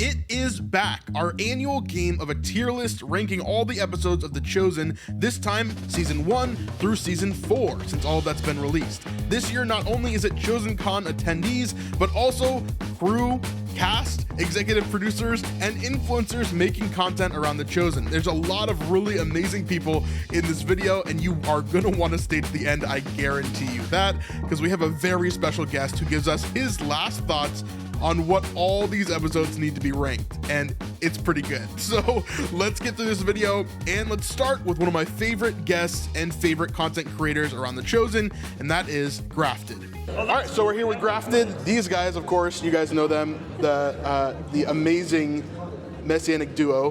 It is back, our annual game of a tier list ranking all the episodes of The Chosen, this time season 1 through season 4, since all of that's been released. This year, not only is it ChosenCon attendees, but also crew, cast, executive producers, and influencers making content around The Chosen. There's a lot of really amazing people in this video, and you are gonna want to stay to the end, I guarantee you that, because we have a very special guest who gives us his last thoughts on what all these episodes need to be ranked, and it's pretty good. So let's get through this video, and let's start with one of my favorite guests and favorite content creators around The Chosen, and that is Grafted. All right, so we're here with Grafted. These guys, of course, you guys know them, the amazing messianic duo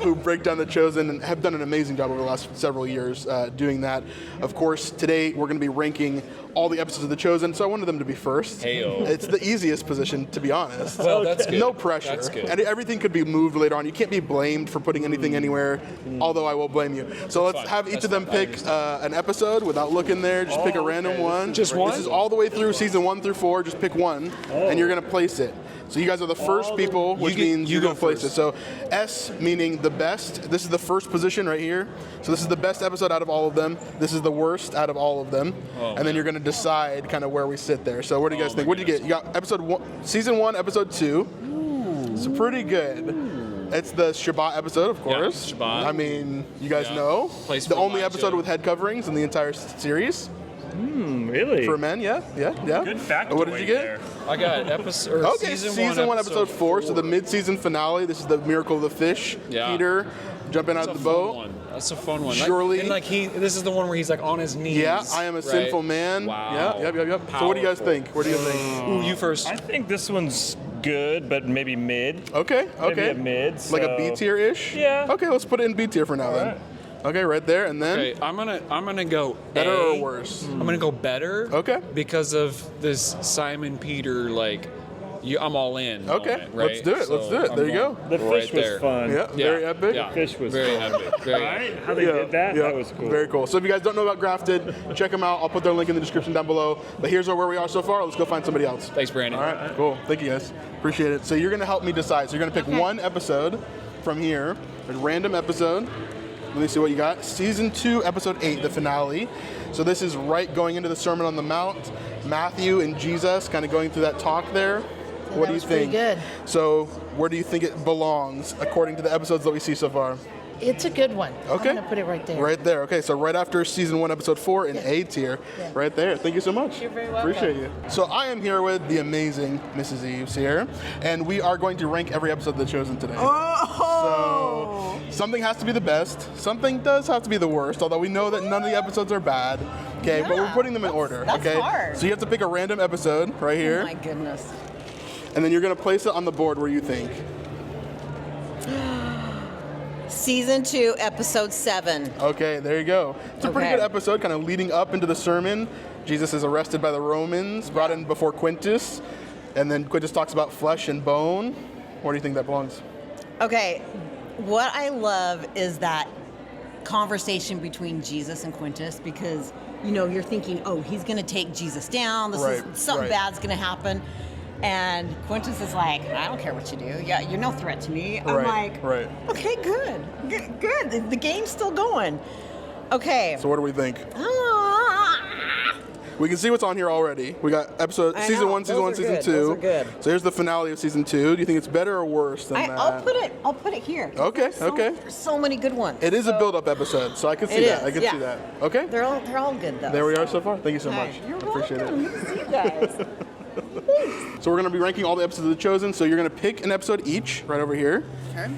who break down The Chosen and have done an amazing job over the last several years doing that. Of course, today we're going to be ranking all the episodes of The Chosen, so I wanted them to be first. Hey-o. It's the easiest position, to be honest. Well, that's good. No pressure. That's good. And everything could be moved later on. You can't be blamed for putting anything anywhere, although I will blame you. So let's have each of them pick an episode without looking there. Just pick a random one. Just one? This is all the way through season 1 through 4. Just pick one, and you're going to place it. So you guys are the first people, which means you're going to place it. So S meaning the best. This is the first position right here. So this is the best episode out of all of them. This is the worst out of all of them. And then you're going to decide kind of where we sit there. So what do you guys think? What did you get? You got episode 1, season 1, episode 2. It's pretty good. It's the Shabbat episode, of course. Yeah, Shabbat. I mean, you guys know. Place The for only Elijah. episode with head coverings in the entire series. Really? For men, yeah. Good factoid What did you get? there. I got episode Okay, season one, episode 4. So the mid-season finale. This is the Miracle of the Fish. Yeah. Peter jumping out of the boat. That's a fun one. Surely. This is the one where he's like on his knees. Yeah, I am a sinful man. Wow. Yeah, yep. So what do you guys think? What do you think? Ooh, you first. I think this one's good, but maybe mid. Okay. Maybe a mid. Like a so- B tier-ish? Yeah. Okay, let's put it in B tier for now then. right. Okay, right there, and then Okay, I'm gonna go better A. or worse? I'm gonna go better. Okay. Because of this Simon Peter, like, I'm all in. Okay, moment, right? let's do it. Let's do it. I'm There you go. The Right fish was there. fun. Yeah, very epic. Yeah. Fish was very fun. epic. Very Right? epic. How they did that? Yeah, That was cool. Very cool. So if you guys don't know about Grafted, check them out. I'll put their link in the description down below. But here's where we are so far. Let's go find somebody else. Thanks, Brandon. All right, cool. Thank you guys. Appreciate it. So you're going to help me decide. So you're going to pick one episode from here, a random episode. Let me see what you got. Season 2, episode 8, the finale. So this is right going into the Sermon on the Mount. Matthew and Jesus kind of going through that talk there. What do you was pretty think? good. So where do you think it belongs according to the episodes that we see so far? It's a good one. Okay. I'm gonna put it right there. Right there. Okay, so right after season 1, episode 4 in A tier, right there. Thank you so much. You're very welcome. Appreciate you. So I am here with the amazing Mrs. Eves here, and we are going to rank every episode of The Chosen today. So something has to be the best. Something does have to be the worst, although we know that none of the episodes are bad. Okay, but we're putting them in order. that's okay. hard. So you have to pick a random episode right here, Oh my goodness. and then you're gonna place it on the board where you think. Season 2, episode 7. Okay, there you go. It's a pretty Okay. good episode, kind of leading up into the sermon. Jesus is arrested by the Romans, brought in before Quintus, and then Quintus talks about flesh and bone. Where do you think that belongs? Okay, what I love is that conversation between Jesus and Quintus, because you're thinking, oh, he's gonna take Jesus down. This is something bad's gonna happen. And Quintus is like, I don't care what you do. Yeah, you're no threat to me. I'm like, okay, good. The game's still going. Okay. So what do we think? Ah. We can see what's on here already. We got season 1, season 2. Those are good. So here's the finale of season 2. Do you think it's better or worse than that? I'll put it here. Okay, okay. There's so many good ones. It is a build-up episode, so I can see It that. is, I can yeah. see that. Okay. They're all good though. There we are so far. Thank you so much. You're Appreciate welcome. it. Good to see you guys. So we're going to be ranking all the episodes of The Chosen. So you're going to pick an episode each right over here. Okay.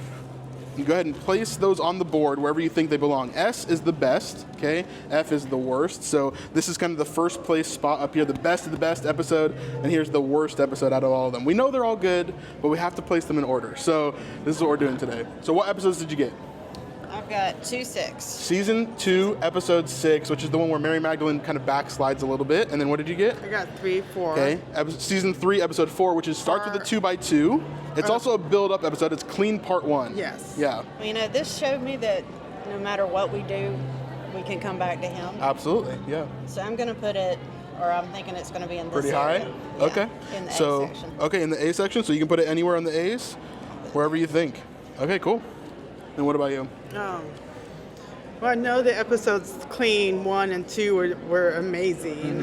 You go ahead and place those on the board wherever you think they belong. S is the best, okay? F is the worst. So this is kind of the first place spot up here, the best of the best episode, and here's the worst episode out of all of them. We know they're all good, but we have to place them in order. So this is what we're doing today. So what episodes did you get? I've got 2-6. Season 2, episode 6, which is the one where Mary Magdalene kind of backslides a little bit. And then what did you get? I got 3, 4. Okay. Season 3, episode 4, which starts with a 2x2. It's also a build-up episode. It's clean part 1. Yes. Yeah. Well, this showed me that no matter what we do, we can come back to him. Absolutely. Yeah. So I'm going to put it or I'm thinking it's going to be in this Pretty high? area. Yeah, Okay. in the A So, section. okay, in the A section, so you can put it anywhere on the A's, wherever you think. Okay, cool. And what about you? Well, I know the episodes Clean 1 and 2 were amazing.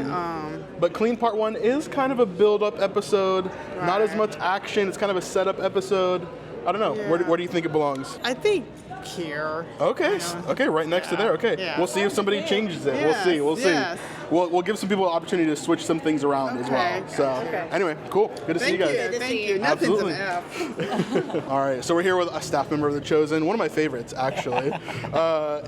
But Clean Part 1 is kind of a build-up episode, not as much action. It's kind of a setup episode. I don't know. Yeah. Where do you think it belongs? I think here. Okay, okay, right next to there. Okay, Yeah. we'll see if somebody changes it. Yes, We'll see. yes. We'll give some people the opportunity to switch some things around as well. Okay, So okay. anyway, cool. Good to see you guys. Thank you. Nothing's Absolutely. an F. All right, so we're here with a staff member of The Chosen, one of my favorites, actually.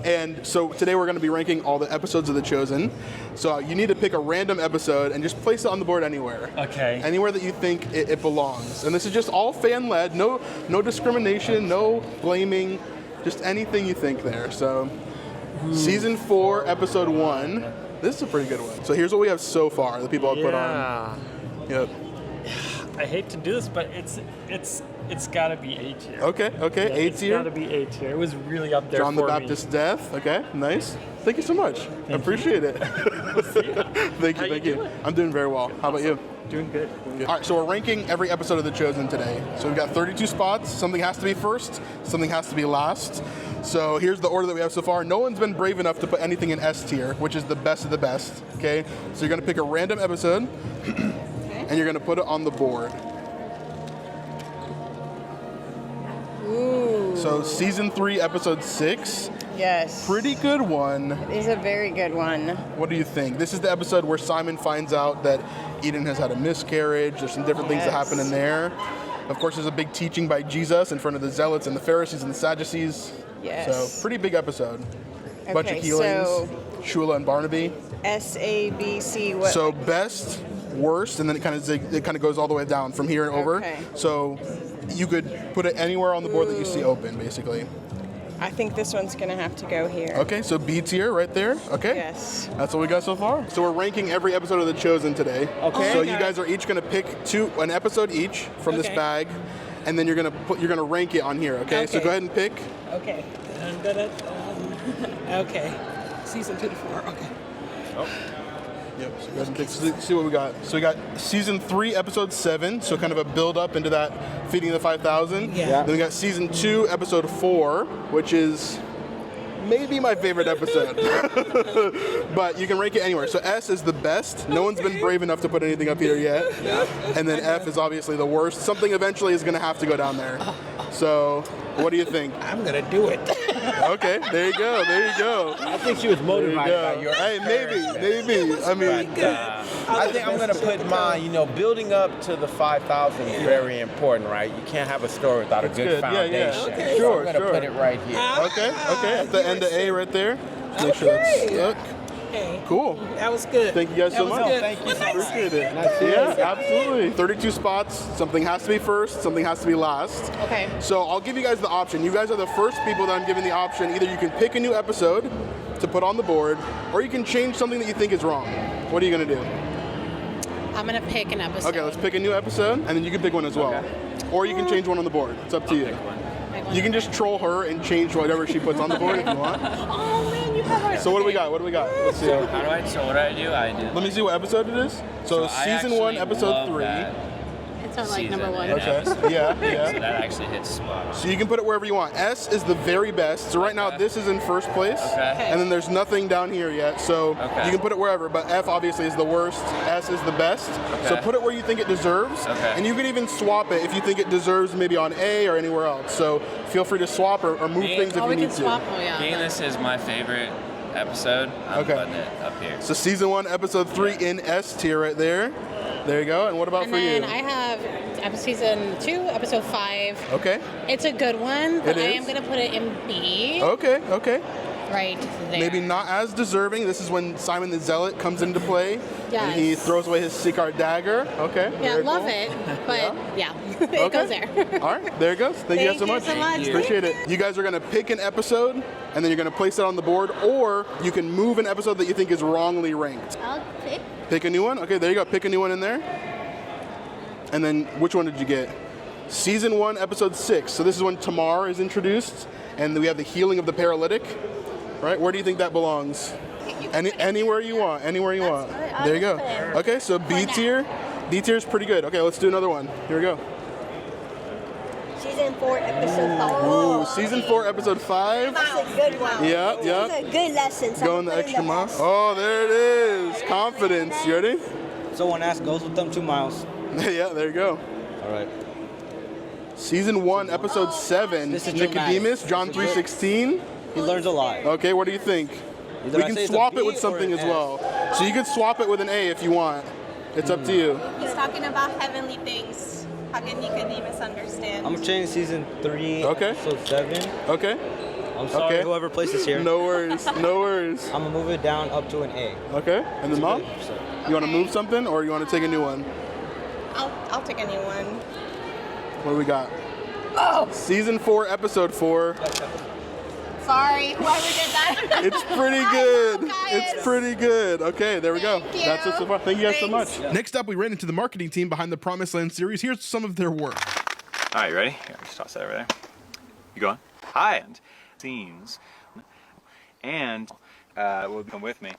And so today we're going to be ranking all the episodes of The Chosen. So you need to pick a random episode and just place it on the board anywhere. Okay. Anywhere that you think it belongs. And this is just all fan-led, no discrimination, no blaming, just anything you think there. So Season 4, Episode 1. This is a pretty good one. So here's what we have so far, the people have put on. Yep. I hate to do this, but it's got to be A tier. Okay, Yeah, A it's tier. got to be A tier. It was really up there John the for Baptist's death. Okay, nice. Thank you so much. I appreciate it. Thank you. I'm doing very well. How about you? me. Doing good. All right, so we're ranking every episode of The Chosen today. So we've got 32 spots. Something has to be first, something has to be last. So here's the order that we have so far. No one's been brave enough to put anything in S tier, which is the best of the best. Okay, so you're gonna pick a random episode, and you're gonna put it on the board. Ooh. So Season 3, Episode 6. Yes. Pretty good one. It is a very good one. What do you think? This is the episode where Simon finds out that Eden has had a miscarriage. There's some different things that happen in there. Of course, there's a big teaching by Jesus in front of the Zealots and the Pharisees and the Sadducees. Yes. So, pretty big episode. Bunch of Okay, healings. so- Shula and Barnaby. SABC. What? So best, worst, and then it kind of goes all the way down from here and over. Okay. So you could put it anywhere on the board that you see open, basically. I think this one's gonna have to go here. Okay, so B tier right there. Okay. Yes. That's what we got so far. So we're ranking every episode of The Chosen today. Okay. So you guys are each gonna pick an episode each from this bag, and then you're gonna rank it on here. Okay. So Okay. go ahead and pick. Okay. I'm gonna. Okay. Season 2 to 4. Okay. Yep. So go ahead and pick. See what we got. So we got Season 3, Episode 7. So kind of a build up into that feeding the 5,000. Yeah. Then we got Season 2, Episode 4, which is maybe my favorite episode. But you can rank it anywhere. So S is the best. No one's been brave enough to put anything up here yet. And then F is obviously the worst. Something eventually is going to have to go down there. So what do you think? I'm gonna do it. Okay, there you go. There you go. I think she was There you motivated by go. your. Hey, maybe. I mean, I think I'm gonna put mine. Building up to the 5,000 is very important, right? You can't have a story without a good good. Yeah, yeah. foundation. Okay. So Sure, I'm gonna sure. put it right here. okay. At the end of A right there. Make sure that's stuck. Okay. Cool. That was good. Thank you guys so That was much. good. Thank you so much. Appreciate it. Nice seeing Yeah, you. absolutely. 32 spots. Something has to be first. Something has to be last. Okay. So I'll give you guys the option. You guys are the first people that I'm giving the option. Either you can pick a new episode to put on the board, or you can change something that you think is wrong. What are you gonna do? I'm gonna pick an episode. Okay, let's pick a new episode, and then you can pick one as well. Or you can change one on the board. It's up to you. You can just troll her and change whatever she puts on the board if you want. Oh man, you have our. So what do we got? Let's see. So what do? I do. Let me see what episode it is. So I season 1, actually episode love 3. that It's our like season number one. and Okay. episode. Yeah, So yeah. that actually hits spot on. So you can put it wherever you want. S is the very best. So right now this is in first place. Okay. And then there's nothing down here yet. So Okay. you can put it wherever, but F obviously is the worst. S is the best. So Okay. put it where you think it deserves. Okay. And you can even swap it if you think it deserves maybe on A or anywhere else. So feel free to swap or move Yeah. things if Oh, you we need can to. swap. Oh yeah. Being this is my favorite episode, I'm Okay. putting it up here. So season 1, episode 3 in S tier right there. There you go. And what about And for you? then I have season 2, episode 5. Okay. It's a good one, but It I is? am gonna put it in B. Okay. Right there. Maybe not as deserving. This is when Simon the Zealot comes into play. Yes. And he throws away his Seekart dagger. Okay. Yeah, very love cool. it, but yeah, it Okay. goes there. All right, there it goes. Thank you guys so much. Appreciate it. You guys are going to pick an episode, and then you're going to place it on the board, or you can move an episode that you think is wrongly ranked. I'll pick. Pick a new one. Okay, there you go. Pick a new one in there. And then which one did you get? Season 1, episode 6. So this is when Tamar is introduced, and we have the healing of the paralytic. Right? Where do you think that belongs? You Anywhere you want. Anywhere you want. There you go. Okay, so B tier. D tier is pretty good. Okay, let's do another one. Here we go. Season 4, episode 5. Ooh, season 4, episode 5. That's a good one. Yeah. It's a good lesson. So Going the extra mile. Oh, there it is. Confidence. You ready? Someone asked, goes with them 2 miles. Yeah, there you go. All right. Season 1, episode 7. This is Nicodemus, John 3:16. He learns a lot. Okay, what do you think? Either We I can say it's a swap B it with or something an as S. well. So you can swap it with an A if you want. It's up to you. He's talking about heavenly things. How can Nicodemus understand? I'm changing season 3, Okay. episode 7. Okay. I'm sorry, Okay. whoever places here. No worries. No worries. I'm gonna move it down up to an A. Okay. And then Mom, you want to move something or you want to take a new one? I'll take a new one. What do we got? Oh! Season 4, episode 4. Sorry, whoever did that. It's pretty good. It's pretty good. Okay, there we go. That's it so far. Thank you guys so much. Next up, we ran into the marketing team behind the Promised Land series. Here's some of their work. All right, you ready? Here, just toss that over there. You going? Hi. And scenes. And will come with me.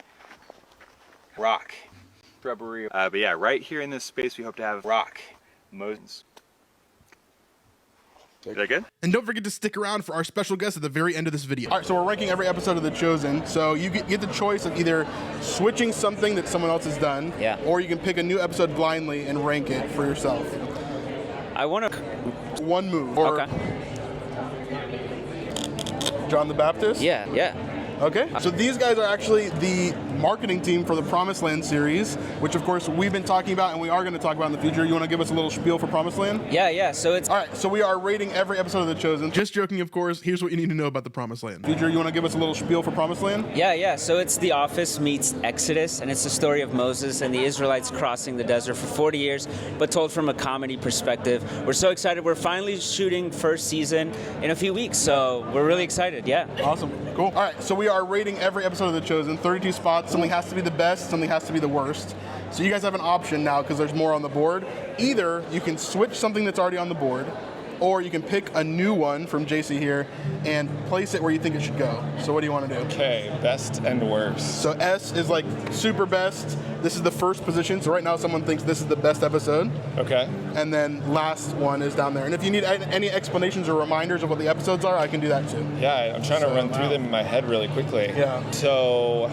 Rock. Shrubbery. But yeah, right here in this space, we hope to have rock. Moses. Is that good? And don't forget to stick around for our special guest at the very end of this video. All right, so we're ranking every episode of The Chosen. So you get the choice of either switching something that someone else has done, or you can pick a new episode blindly and rank it for yourself. I want to... One move. Or John the Baptist? Yeah. Okay, so these guys are actually the marketing team for the Promised Land series, which of course we've been talking about and we are going to talk about in the future. You want to give us a little spiel for Promised Land? Yeah, so it's... All right, so we are rating every episode of The Chosen. Just joking, of course. Here's what you need to know about the Promised Land. Future, you want to give us a little spiel for Promised Land? Yeah, so it's The Office meets Exodus, and it's the story of Moses and the Israelites crossing the desert for 40 years, but told from a comedy perspective. We're so excited. We're finally shooting first season in a few weeks, so we're really excited, yeah. Awesome, cool. All right, so we are rating every episode of The Chosen, 32 spots. Something has to be the best, something has to be the worst. So you guys have an option now because there's more on the board. Either you can switch something that's already on the board, or you can pick a new one from JC here and place it where you think it should go. So what do you want to do? Okay, best and worst. So S is like super best. This is the first position. So right now someone thinks this is the best episode. Okay. And then last one is down there. And if you need any explanations or reminders of what the episodes are, I can do that too. Yeah, I'm trying to run through them in my head really quickly. Yeah. So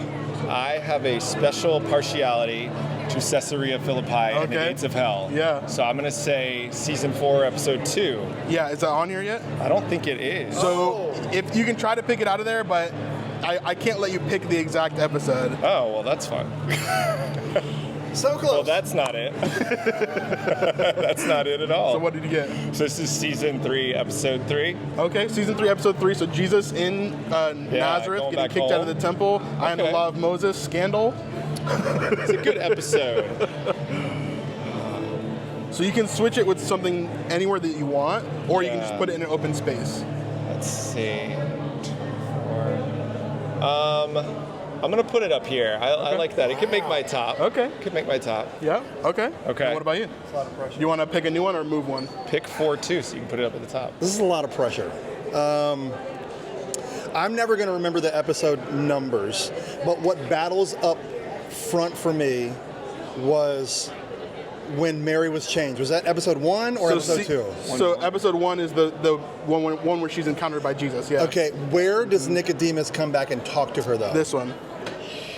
I have a special partiality to Caesarea Philippi and the gates of hell. Yeah. So I'm going to say season 4, episode 2. Yeah, is that on here yet? I don't think it is. So if you can try to pick it out of there, but I can't let you pick the exact episode. Oh, well, that's fun. So close. Well, that's not it. That's not it at all. So what did you get? So this is season 3, episode 3. Okay, season 3, episode 3. So Jesus in Nazareth getting kicked out of the temple. I am the law of Moses. Scandal. It's a good episode. So you can switch it with something anywhere that you want, or you can just put it in an open space. Let's see. I'm gonna put it up here. I like that. It could make my top. Okay. It could make my top. Yeah. Okay. Okay. And what about you? It's a lot of pressure. You want to pick a new one or move one? Pick 4 too, so you can put it up at the top. This is a lot of pressure. I'm never going to remember the episode numbers, but what battles up front for me was when Mary was changed. Was that episode 1 or episode 2? So episode 1 is the one where she's encountered by Jesus. Yeah. Okay. Where does Nicodemus come back and talk to her though? This one.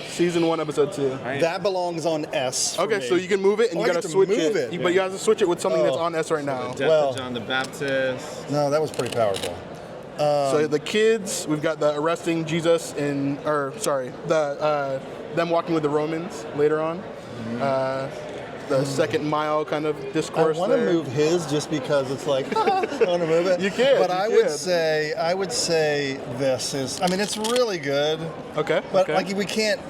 Season 1, episode 2. That belongs on S. Okay, me. so you can move it and you I gotta get to switch move it. But you have to switch it with something that's on S right now. The death of John the Baptist. No, that was pretty powerful. So the kids, we've got the arresting Jesus them walking with the Romans later on. The second mile kind of discourse. I want to move his just because it's like I want to move it. You can. But I would say this is. I mean, it's really good. Okay. But like we can't.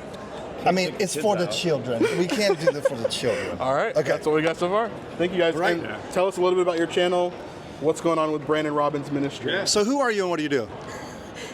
I mean, it's for the children. We can't do that for the children. All right. Okay. That's what we got so far. Thank you guys. Right. And tell us a little bit about your channel. What's going on with Brandon Robbins Ministry? Yeah. So who are you and what do you do?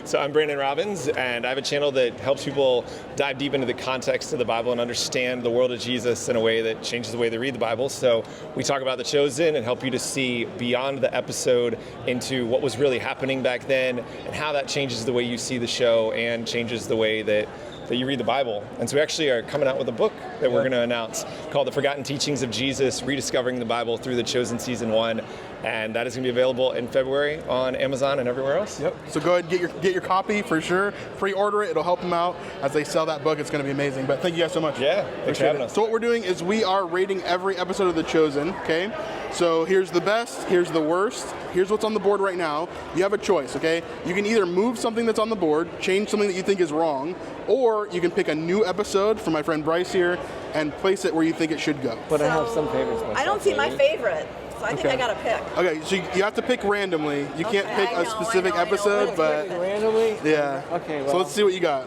So I'm Brandon Robbins, and I have a channel that helps people dive deep into the context of the Bible and understand the world of Jesus in a way that changes the way they read the Bible. So we talk about The Chosen and help you to see beyond the episode into what was really happening back then and how that changes the way you see the show and changes the way that that you read the Bible. And so we actually are coming out with a book that we're going to announce called The Forgotten Teachings of Jesus, Rediscovering the Bible Through the Chosen Season 1. And that is going to be available in February on Amazon and everywhere else. Yep. So go ahead and get your copy for sure. Pre-order it. It'll help them out as they sell that book. It's going to be amazing. But thank you guys so much. Yeah. Thanks for having us. So what we're doing is we are rating every episode of The Chosen. Okay. So here's the best. Here's the worst. Here's what's on the board right now. You have a choice. Okay. You can either move something that's on the board, change something that you think is wrong, or you can pick a new episode from my friend Bryce here and place it where you think it should go. But I have some favorites myself. I don't see my favorite, so I think Okay. I gotta pick. Okay, so you have to pick randomly. You can't Okay, pick I a know, specific I know. episode, but randomly. yeah. Okay. So let's see what you got.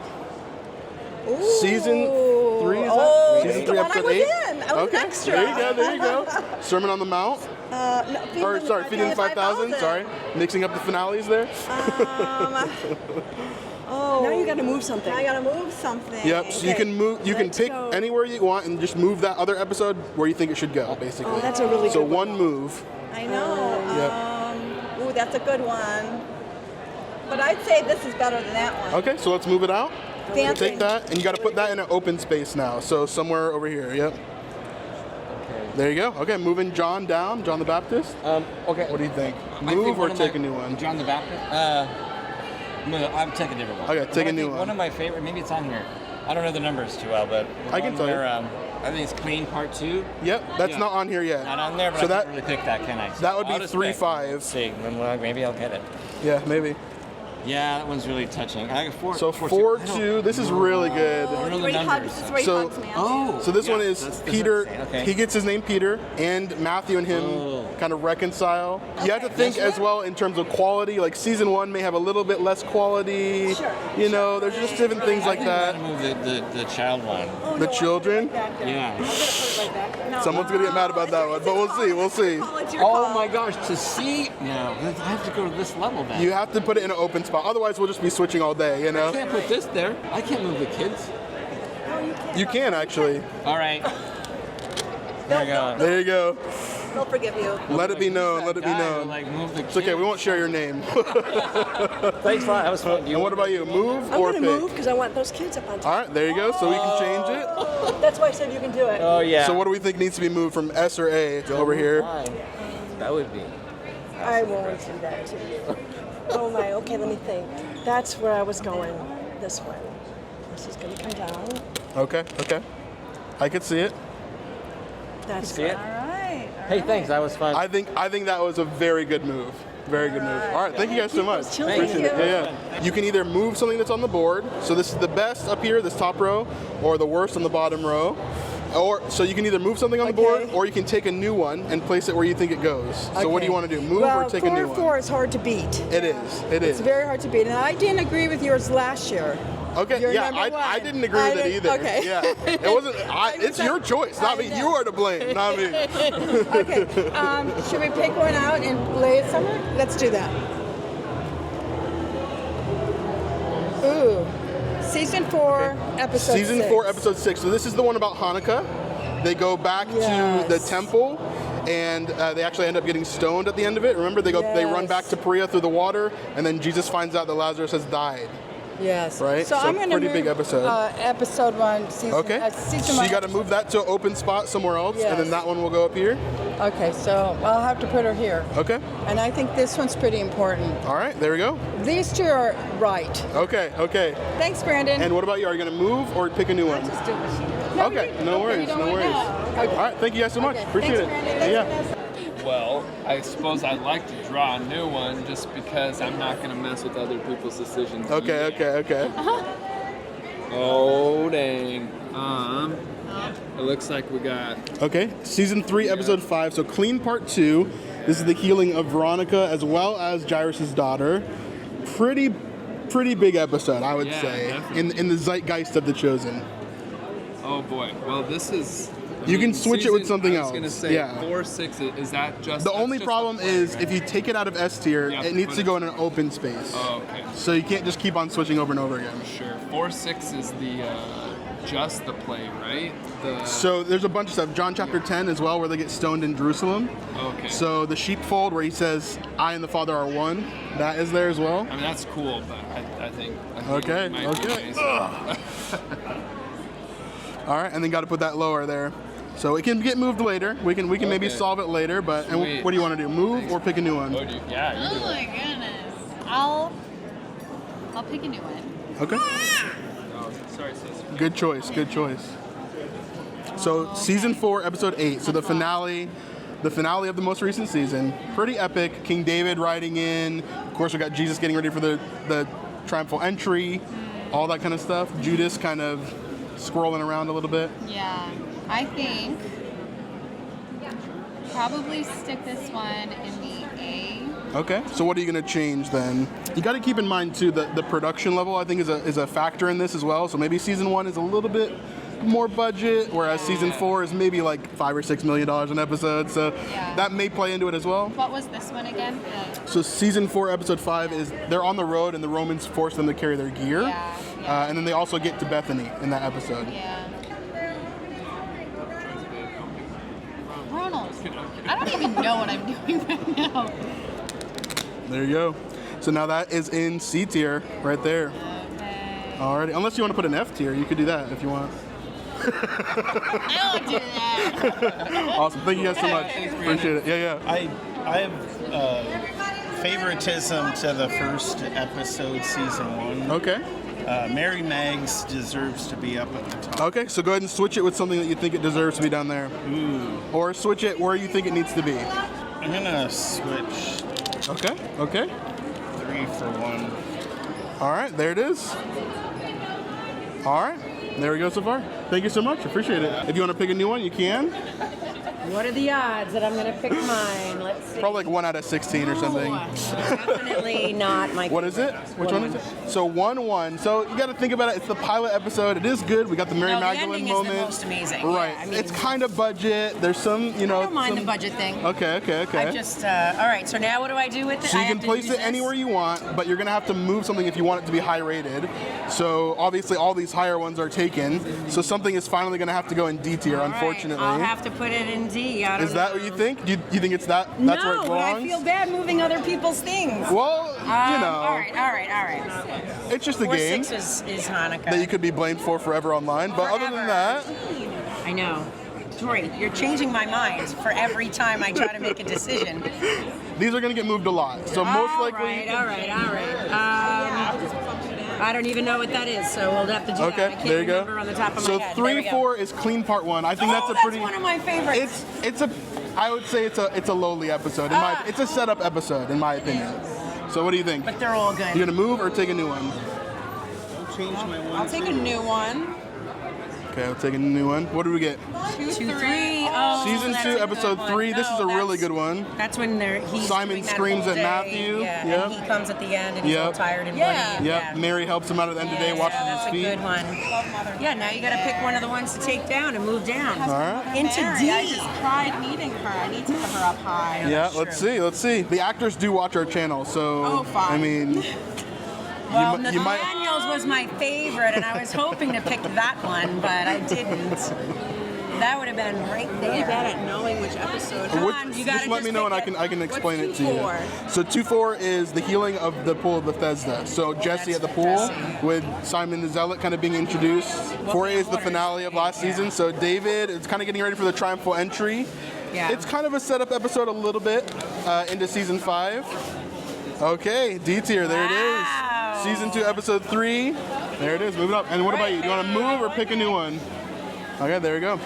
Season 3 is Oh, that? this Season is the 3, one I episode was 8? in. I was Okay, extra. there you go. Sermon on the Mount. No, Feeding the 5,000. Sorry, mixing up the finales there. Oh, now you gotta move something. Now I gotta move something. Yep. So you can move. You can Let's pick go. anywhere you want and just move that other episode where you think it should go. Basically. Oh, that's a really so good one move. I know. Yep. Ooh, that's a good one. But I'd say this is better than that one. Okay, so let's move it out. Dancing. Take that, and you got to put that in an open space now. So somewhere over here. Yep. There you go. Okay, moving John down, John the Baptist. Okay. What do you think? I Move think or one of take my- a new one? John the Baptist? No, I'm taking a different one. Okay, take But a new I think one. One of my favorite, maybe it's on here. I don't know the numbers too well, but I can tell you. I think it's Clean Part 2. Yep, that's Yeah. not on here yet. Not on there, but so I that can't really pick that, can I? that would I'll be just 3-5. Let's see, well, maybe I'll get it. Yeah, maybe. Yeah, that one's really touching. I got 4. So 4-2. This is really good. I don't know the numbers. So this one is that's Peter. okay. He gets his name Peter, and Matthew and him kind of reconcile. You have to think as well in terms of quality. Like season 1 may have a little bit less quality. You know, there's just different things like that. Move the child one. The children. Yeah. Someone's gonna get mad about that one, but we'll see. We'll see. Oh my gosh, to see? No, I have to go to this level then. You have to put it in an open spot. Otherwise, we'll just be switching all day. You know. I can't put this there. I can't move the kids. You can actually. All right. There we go. There you go. They'll forgive you. Let it be known. Let it be known. It's okay. We won't share your name. Thanks, that was fun. And what about you? Move I'm or gonna pick? move because I want those kids up on top. All right, there you go. So we can change it. That's why I said you can do it. Oh yeah. So what do we think needs to be moved from S or A to over here? That would be. I won't do that to you. Oh my, okay, let me think. That's where I was going. This way. This is gonna come down. Okay. Okay. I could see it. That's See it? all right. Hey, thanks. That was fun. I think that was a very good move. Very good move. All right, thank you guys so much. Thank Appreciate it. you. Yeah. You can either move something that's on the board. So this is the best up here, this top row, or the worst on the bottom row. Or so you can either move something on the board, or you can take a new one and place it where you think it goes. So what do you want to do? Move or take a new one? 4 is hard to beat. It is. It It's is. very hard to beat, and I didn't agree with yours last year. Okay, You're yeah, number I one. didn't agree with it either. Okay. Yeah, it wasn't. It's your choice, not me. You are to blame, not me. Okay. Should we pick one out and lay it somewhere? Let's do that. Ooh. Season 4, episode 6. Season 4, episode 6. So this is the one about Hanukkah. They go back to the temple, and they actually end up getting stoned at the end of it. Remember, they run back to Perea through the water, and then Jesus finds out that Lazarus has died. Yes. Right? So I'm going to pretty move big episode. episode 1, season. Okay. Season So 1. you got to move that to an open spot somewhere else, and then Yes. that one will go up here. Okay, so I'll have to put her here. Okay. And I think this one's pretty important. All right. There we go. These two are right. Okay. Okay. Thanks, Brandon. And what about you? Are you going to move or pick a new one? Just do it. Okay. No worries. No worries. All right. Thank you guys so much. Appreciate it. Yeah. Well, I suppose I'd like to draw a new one just because I'm not going to mess with other people's decisions. Okay. yet. Okay. Oh, dang. It looks like we got... Okay, season 3, episode 5. So clean part 2. This is the healing of Veronica as well as Jairus' daughter. Pretty big episode, I would say, in the zeitgeist of The Chosen. Oh, boy. Well, this is... You can switch it with something else. I was going to say, Yeah. 4, 6, is that just... The only problem is if you take it out of S tier, Yeah, it needs put to it- go in an open space. Oh, okay. So you can't just keep on switching over and over again. Sure. 4, 6 is the just the play, right? So there's a bunch of stuff. John chapter 10 as well, where they get stoned in Jerusalem. Okay. So the sheepfold, where he says, "I and the Father are one," that is there as well. I mean, that's cool, but I think Okay. it might be Okay. amazing. All right, and then got to put that lower there. So it can get moved later. We can maybe Okay. solve it later. But and Sweet. what do you want to do? Move or pick a new one? Yeah, you do Oh it. my goodness. I'll pick a new one. Okay. Oh, sorry, sis. Good choice. Good choice. So season 4, episode 8. So the finale of the most recent season. Pretty epic. King David riding in. Of course, we got Jesus getting ready for the triumphal entry. All that kind of stuff. Judas kind of scrolling around a little bit. Yeah. I think probably stick this one in the A. Okay. So what are you going to change then? You got to keep in mind too that the production level I think is a factor in this as well. So maybe season 1 is a little bit more budget, whereas season 4 is maybe like $5 or $6 million an episode. So that may play into it as well. What was this one again? So season 4, episode 5 is they're on the road and the Romans force them to carry their gear. And then they also get to Bethany in that episode. Yeah. Ronald, I don't even know what I'm doing right now. There you go. So now that is in C tier right there. Okay. Alrighty. Unless you want to put an F tier, you could do that if you want. I won't do that. Awesome. Thank you guys so much. Appreciate it. Yeah. I have favoritism to the first episode, season 1. Okay. Mary Maggs deserves to be up at the top. Okay, so go ahead and switch it with something that you think it deserves to be down there. Ooh. Or switch it where you think it needs to be. I'm gonna switch. Okay. 3 for 1. All right, there it is. All right, there we go so far. Thank you so much. Appreciate it. If you want to pick a new one, you can. What are the odds that I'm going to pick mine? Let's see. Probably like 1 out of 16 or something. Definitely not my. What is it? Which one is it? So 1-1. So you got to think about it. It's the pilot episode. It is good. We got the Mary Magdalene moment. The most amazing. Right. Yeah, I mean, it's kind of budget. There's some, I don't mind the budget thing. Okay. I just, all right, so now what do I do with it? So you I can have to place use it this? anywhere you want, but you're going to have to move something if you want it to be high rated. So obviously all these higher ones are taken. So something is finally going to have to go in D tier, All right, unfortunately. I'll have to put it in D. I don't Is that know. what you think? Do you think it's that? That's where it No, but I belongs? feel bad moving other people's things. Well, you know. All right. It's just a 4, game 6 is Hanukkah. that you could be blamed for forever online. But other than that, I know. Tori, you're changing my mind for every time I try to make a decision. these are going to get moved a lot. So most likely. All right. I don't even know what that is, so we'll have to do that. I Okay, can't there you go. remember on the top of So my head. There we 3, go. 4 is clean part 1. I think that's a pretty. One of my favorites. I would say it's a lowly episode. It's a setup episode in my opinion. So what do you think? But they're all good. You gonna move or take a new one? I'll take a new one. Okay, I'll take a new one. What do we get? 2, 3. Oh, Season that's 2, a good episode one. 3. This is a really good one. That's when he's Simon doing that screams whole at day. Matthew. Yeah, Yep. and he comes at the end and he's all Yep. tired and Yep. bloody. Mary helps him out at the end of the day, washes that's his feet. a good one. Yeah, now you got to pick one of the ones to take down and move down. All right. Into Mary, D. I just tried meeting her. I need to put her up high. Yeah, let's see. The actors do watch our channel, so Oh, fine. I mean, Well, you might. Nathaniel's was my favorite, and I was hoping to pick that one, but I didn't. That would have been right there. Really bad at knowing which episode. Come Which- on, you gotta just let me know and I can explain it to you. 2-4? So 2-4 is the healing of the pool of Bethesda. So Jesse at the pool with Simon the Zealot kind of being introduced. 4A is the finale of last season. So David is kind of getting ready for the triumphal entry. Yeah. It's kind of a setup episode a little bit into season 5. Okay, D tier, there it is. Season 2, episode 3. There it is, move it up. And what about you? Do you want to move or pick a new one? Okay, there we go.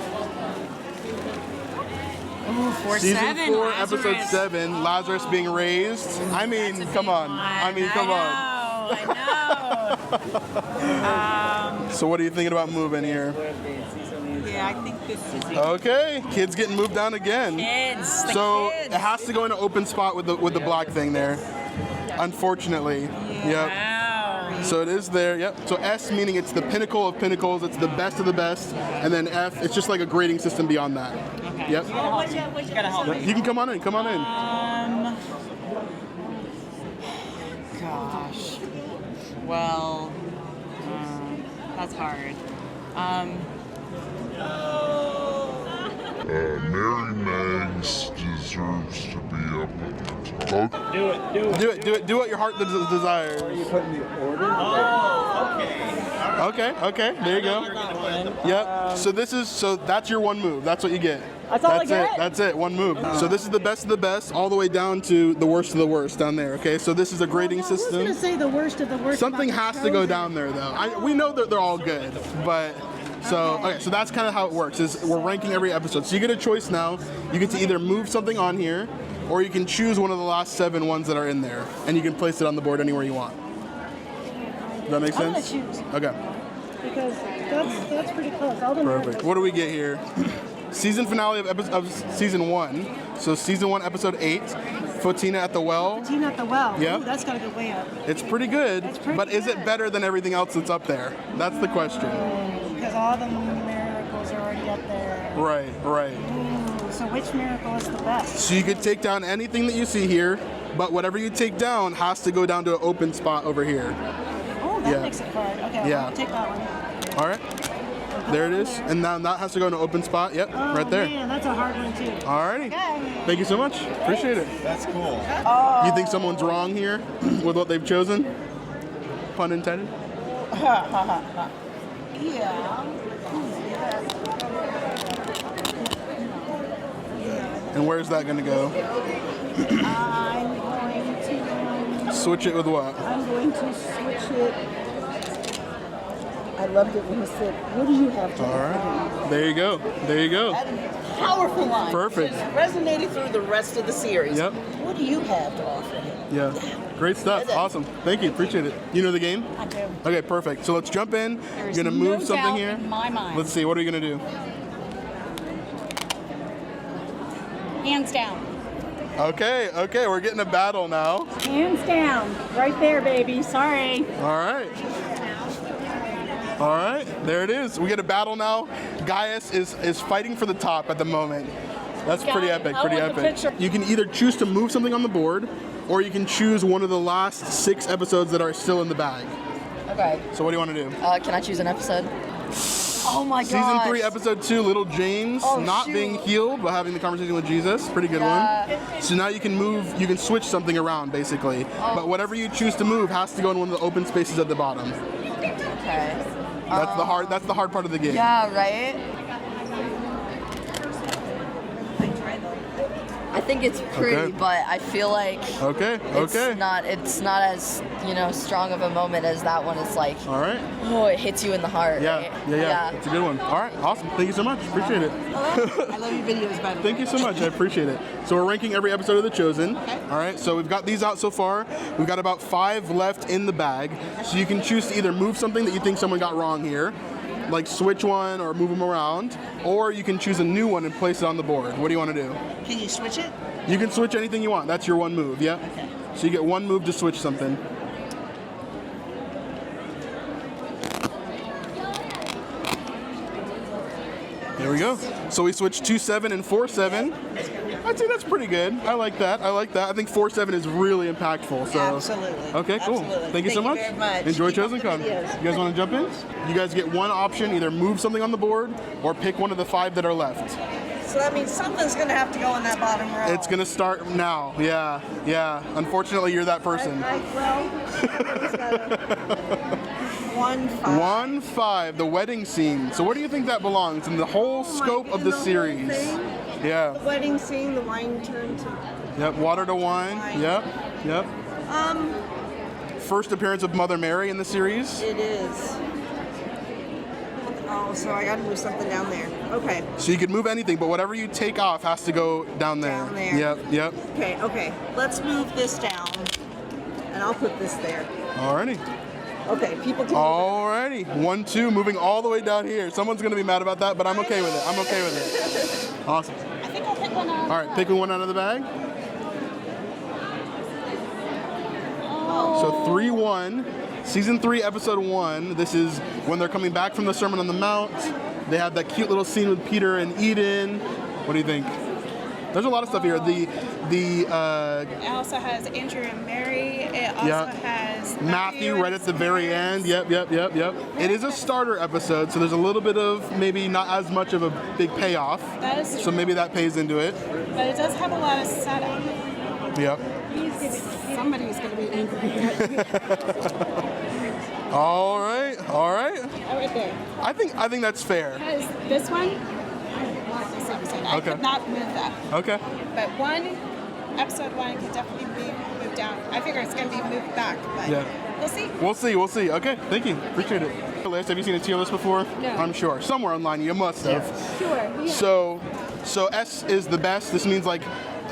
Ooh, Season 4, Lazarus. episode 7, Lazarus being raised. I mean, come on. Come on. I know. So what are you thinking about moving here? Yeah, I think this is it. Okay, kids getting moved down again. Kids, the So kids. it has to go in an open spot with the black thing there. Unfortunately. Yep. So it is there. Yep. So S meaning it's the pinnacle of pinnacles. It's the best of the best. And then F, it's just like a grading system beyond that. Okay. Yep. You gotta help me. You can come on in. Come on in. Gosh. Well, that's hard. Mary Mags deserves to be up at the top. Do what your heart desires. Are you putting the order? Okay, there you go. Yep. So that's your one move. That's what you get. That's all I get? That's it. One move. So this is the best of the best, all the way down to the worst of the worst down there. Okay. So this is a grading system. I was gonna say the worst of the worst. Something has to go down there, though. We know that they're all good, but. So that's kind of how it works. Is we're ranking every episode. So you get a choice now. You get to either move something on here, or you can choose one of the last 7 ones that are in there, and you can place it on the board anywhere you want. Does that make sense? I'm gonna choose. Okay. Because that's pretty close. All the Perfect. What do we get here? Season finale of season 1. So season 1, episode 8. Fotina at the Well. Fotina at the Well. Yeah. Ooh, that's gotta go way up. It's pretty good, but is it better than everything else that's up there? That's the question. Because all the miracles are already up there. Right. Ooh, so which miracle is the best? So you could take down anything that you see here, but whatever you take down has to go down to an open spot over here. Oh, that makes it hard. Okay, Yeah. I'll take that one. All right. There it is. And now that has to go in an open spot. Yep, right there. Man, that's a hard one too. Alrighty. Thank you so much. Appreciate it. That's cool. You think someone's wrong here with what they've chosen? Pun intended. Yeah. And where's that going to go? I'm going to switch it with what? I'm going to switch it. I loved it when he said, "What do you have to All right. There you go. There you go. Powerful line. Perfect. Just resonated through the rest of the series. Yep. What do you have to offer him? Yeah. Great stuff. Awesome. Thank you. Appreciate it. You know the game? I do. Okay, perfect. So let's jump in. There is You're going to no move something doubt here. in my mind. Let's see. What are you going to do? Hands down. Okay. We're getting a battle now. Hands down. Right there, baby. Sorry. All right, there it is. We get a battle now. Gaius is fighting for the top at the moment. That's pretty epic, I want the picture. You can either choose to move something on the board, or you can choose one of the last 6 episodes that are still in the bag. Okay. So what do you want to do? Can I choose an episode? Oh my god. Season 3, episode 2, Little James, not being healed, but having the conversation with Jesus. Pretty good one. So now you can switch something around, basically. But whatever you choose to move has to go in one of the open spaces at the bottom. Okay. That's the hard part of the game. Yeah, right? I think it's pretty, but I feel like it's not as strong of a moment as that one. It's like it hits you in the heart. Yeah. It's a good one. All right, awesome. Thank you so much. Appreciate it. I love your videos, by the way. Thank you so much. I appreciate it. So we're ranking every episode of The Chosen. All right, so we've got these out so far. We've got about 5 left in the bag. So you can choose to either move something that you think someone got wrong here, like switch one or move them around, or you can choose a new one and place it on the board. What do you want to do? Can you switch it? You can switch anything you want. That's your one move, yeah? Okay. So you get one move to switch something. There we go. So we switched 2-7 and 4-7. I'd say that's pretty good. I like that. I think 4-7 is really impactful. So. Absolutely. Okay, cool. Absolutely. Thank you so much. Very much. Enjoy Keep up ChosenCon. the videos. You guys want to jump in? You guys get one option, either move something on the board or pick one of the 5 that are left. So that means something's going to have to go in that bottom row. It's going to start now. Yeah. Unfortunately, you're that person. 1-5. 1-5, the wedding scene. So where do you think that belongs in the whole scope of the series? Yeah. The wedding scene, the wine turn to... Yep, water to wine. Yep. First appearance of Mother Mary in the series. It is. Oh, so I got to move something down there. Okay. So you can move anything, but whatever you take off has to go down there. Down there. Yep. Okay. Let's move this down, and I'll put this there. Alrighty. Okay, people can. Alrighty. 1-2, moving all the way down here. Someone's gonna be mad about that, but I'm okay with it. Awesome. I think I'll pick one out. All right, pick one out of the bag. So 3-1, season 3, episode 1. This is when they're coming back from the Sermon on the Mount. They have that cute little scene with Peter and Eden. What do you think? There's a lot of stuff here. It also has Andrew and Mary. It also has Matthew right at the very end. Yep. It is a starter episode, so there's a little bit of maybe not as much of a big payoff. That is So true. maybe that pays into it. But it does have a lot of setup. Yep. Somebody's going to be angry at me. All right. Right there. I think that's fair. Because this one, I want this episode. I Okay. could not move that. Okay. But episode 1 could definitely be moved down. I figure it's going to be moved back, but Yeah. we'll see. We'll see. Okay. Thank you. Appreciate it. List. Have you seen a tier list before? No. I'm sure. Somewhere online you must have. Sure. Yeah. So S is the best. This means like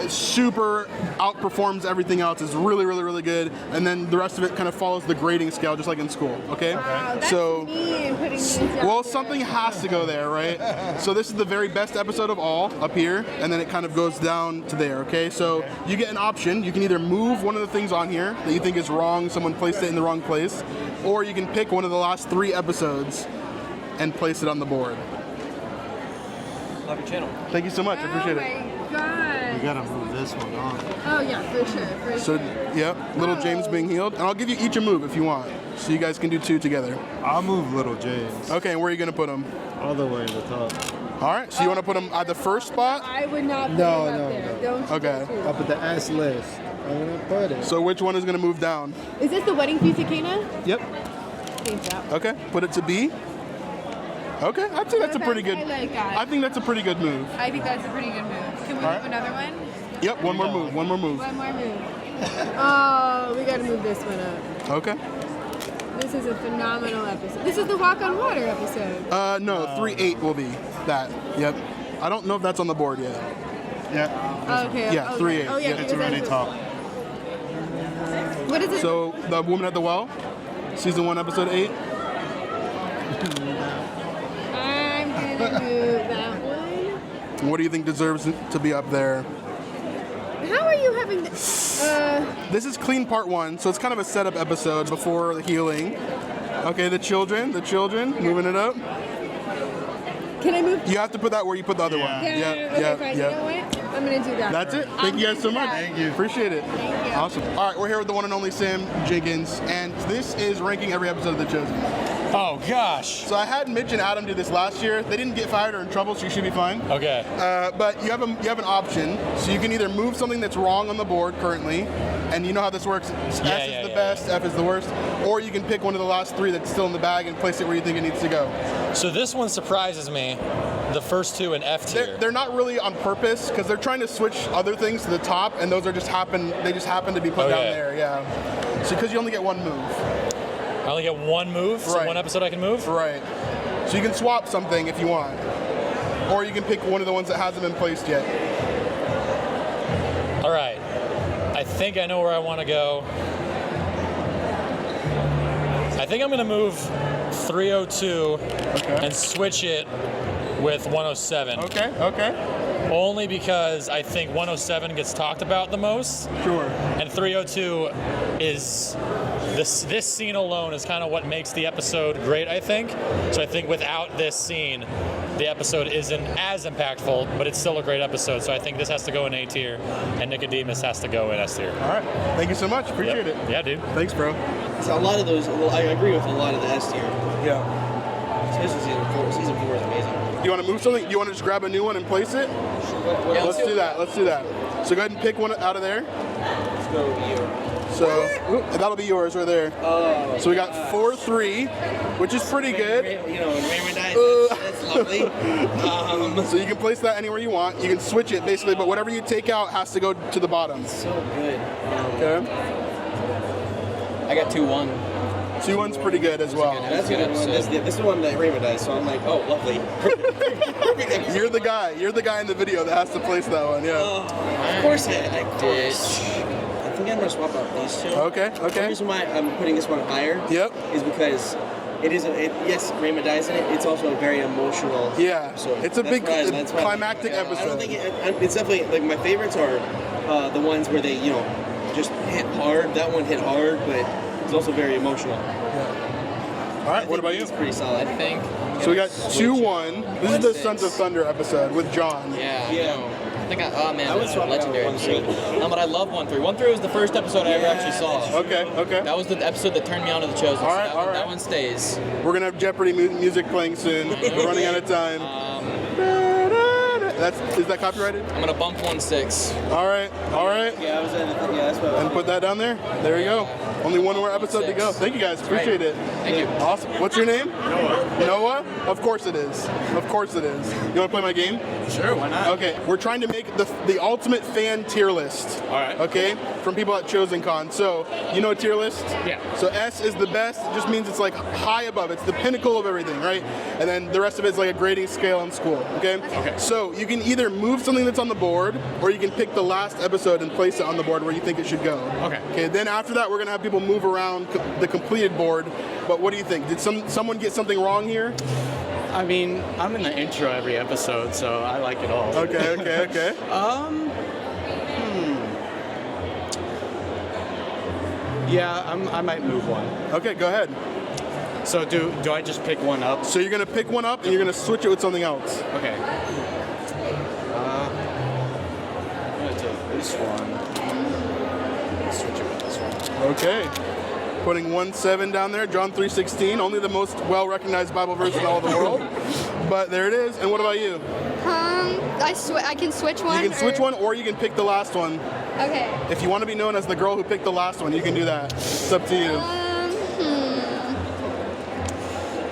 it super outperforms everything else. It's really, really, really good. And then the rest of it kind of follows the grading scale, just like in school. Okay. Wow, that's So. mean, putting these down Well, there. something has to go there, right? So this is the very best episode of all up here, and then it kind of goes down to there, okay? So you get an option. You can either move one of the things on here that you think is wrong, someone placed it in the wrong place, or you can pick one of the last 3 episodes and place it on the board. Love your channel. Thank you so much. I appreciate it. Oh my God. You gotta move this one on. Oh yeah, for sure. So, yeah, little James being healed. And I'll give you each a move if you want, so you guys can do 2 together. I'll move little James. Okay, and where are you going to put him? All the way to the top. All right, so you want to put him at the first spot? I would not put No, it up no, there. no. Don't you Okay. do Up at the S list. I'm gonna put it. So which one is going to move down? Is this the wedding feast of Cana? Yep. Think so. Okay, put it to B. Okay, I'd say that's a pretty good. I like that. I think that's a pretty good move. I think that's a pretty good move. Can we All move right. another one? Yep, one more move. One more move. One more move. Oh, we gotta move this one up. Okay. This is a phenomenal episode. This is the Walk on Water episode. No, 3-8 will be that. Yep. I don't know if that's on the board yet. Yeah. Okay. Yeah, okay. 3-8. Oh yeah, It's because already that's top. What is it? So the woman at the well, season 1, episode 8. I'm gonna move that one. What do you think deserves to be up there? How are you having? This is clean part 1, so it's kind of a setup episode before the healing. Okay, the children, moving it up. Can I move? You have to put that where you put the other one. Okay, fine. You know what? I'm gonna do that. That's it. Thank you guys so much. Thank you. Appreciate it. Thank you. Awesome. All right, we're here with the one and only Sam Jenkins, and this is ranking every episode of The Chosen. Oh gosh. So I had Mitch and Adam do this last year. They didn't get fired or in trouble, so you should be fine. Okay. But you have an option, so you can either move something that's wrong on the board currently, and you know how this works. S is the best, F is the worst, or you can pick one of the last 3 that's still in the bag and place it where you think it needs to go. So this one surprises me. The first 2 in F tier. They're not really on purpose because they're trying to switch other things to the top, and those are just happen to be put down there. Yeah. So because you only get 1 move. I only get 1 move, so Right. 1 episode I can move? Right. So you can swap something if you want. Or you can pick one of the ones that hasn't been placed yet. All right. I think I know where I want to go. I think I'm going to move 302 and switch it with 107. Okay. Only because I think 107 gets talked about the most. Sure. And 302 is this scene alone is kind of what makes the episode great, I think. So I think without this scene, the episode isn't as impactful, but it's still a great episode. So I think this has to go in A tier, and Nicodemus has to go in S tier. All right. Thank you so much. Appreciate it. Yeah, dude. Thanks, bro. So a lot of those, I agree with a lot of the S tier. Yeah. Especially season 4. Season 4 is amazing. Do you want to move something? Do you want to just grab a new one and place it? Yeah, Let's do that. Let's do that. So go ahead and pick one out of there. Let's go here. So that'll be yours right there. Oh. So we got 4-3, which is pretty good. You know, when Raymond dies, that's lovely. So you can place that anywhere you want. You can switch it basically, but whatever you take out has to go to the bottom. So good. Okay. I got 2-1. 2-1's pretty good as well. That's a good one. This is the one that Raymond dies, so I'm like, oh, lovely. You're the guy. You're the guy in the video that has to place that one. Yeah. Of course I did. I think I'm gonna swap out these 2. Okay. The reason why I'm putting this one higher is because it is yes, Raymond dies in it. It's also a very emotional episode. It's a That's big why- that's why- climactic episode. I don't think it's definitely like my favorites are the ones where they just hit hard. That one hit hard, but it's also very emotional. All right. What about you? It's pretty solid. I think. So we got 2-1. This is the Sons of Thunder episode with John. Yeah. I think I was legendary episode. But I love 1-3. 1-3 was the first episode I ever actually saw. Okay. That was the episode that turned me on to The Chosen. All right, That one stays. We're gonna have Jeopardy music playing soon. We're running out of time. Is that copyrighted? I'm gonna bump 1-6. All right. Yeah, that's what. And put that down there. There you go. Only one more episode to go. Thank you guys. Appreciate it. Thank you. Awesome. What's your name? Noah? Of course it is. Of course it is. You want to play my game? Sure, why not? Okay. We're trying to make the ultimate fan tier list. All right. Okay? From people at Chosen Con. So, you know a tier list? Yeah. So S is the best. It just means it's like high above. It's the pinnacle of everything, right? And then the rest of it is like a grading scale in school. Okay? Okay. So, you can either move something that's on the board, or you can pick the last episode and place it on the board where you think it should go. Okay. Okay, then after that, we're going to have people move around the completed board. But what do you think? Did someone get something wrong here? I mean, I'm in the intro every episode, so I like it all. Okay. Yeah, I might move one. Okay, go ahead. So do I just pick one up? So you're going to pick one up and you're going to switch it with something else. Okay. I'm going to take this one. Switch it with this one. Okay. Putting 1-7 down there, John 3:16, only the most well-recognized Bible verse in all the world. But there it is. And what about you? I can switch one. You can switch one, or you can pick the last one. Okay. If you want to be known as the girl who picked the last one, you can do that. It's up to you.